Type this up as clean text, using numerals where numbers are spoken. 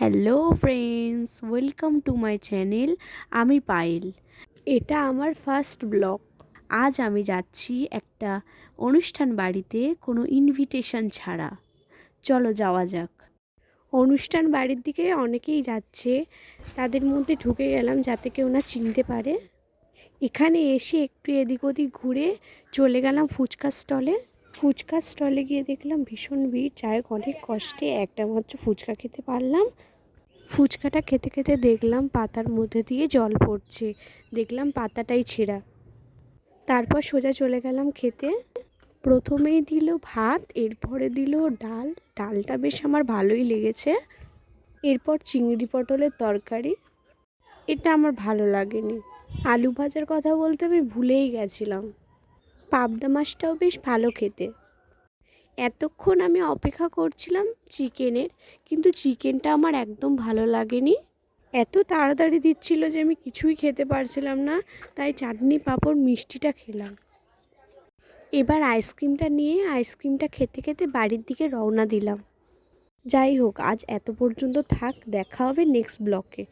Hello friends, welcome to my channel. আমি পায়েল। এটা আমার ফার্স্ট ব্লগ। আজ আমি যাচ্ছি একটা অনুষ্ঠান বাড়িতে কোনো ইনভিটেশন ছাড়া। চলো যাওয়া যাক। অনুষ্ঠান বাড়ির দিকে অনেকেই যাচ্ছে, তাদের মধ্যে ঢুকে গেলাম যাতে কেউ না চিনতে পারে। এখানে এসে একটু এদিক ওদিক ঘুরে চলে গেলাম ফুচকা স্টলে। ফুচকা স্টলে গিয়ে দেখলাম ভীষণ ভিড়, যাই হোক অনেক কষ্টে একটা মাত্র ফুচকা খেতে পারলাম। ফুচকাটা খেতে খেতে দেখলাম পাতার মধ্যে দিয়ে জল পড়ছে, দেখলাম পাতাটাই ছেঁড়া। তারপর সোজা চলে গেলাম খেতে। প্রথমেই দিল ভাত, এরপরে দিল ডাল। ডালটা বেশ আমার ভালোই লেগেছে। এরপর চিংড়ি পটলের তরকারি, এটা আমার ভালো লাগেনি। আলু ভাজার কথা বলতে আমি ভুলেই গেছিলাম। পাবদা মাছটাও বেশ ভালো খেতে। এতক্ষণ আমি অপেক্ষা করছিলাম চিকেনের, কিন্তু চিকেনটা আমার একদম ভালো লাগেনি। এত তাড়াতাড়ি দিচ্ছিল যে আমি কিছুই খেতে পারছিলাম না, তাই চাটনি পাঁপড় মিষ্টিটা খেলাম। এবার আইসক্রিমটা নিয়ে আইসক্রিমটা খেতে খেতে বাড়ির দিকে রওনা দিলাম। যাই হোক, আজ এত পর্যন্ত থাক, দেখা হবে নেক্সট ব্লকে।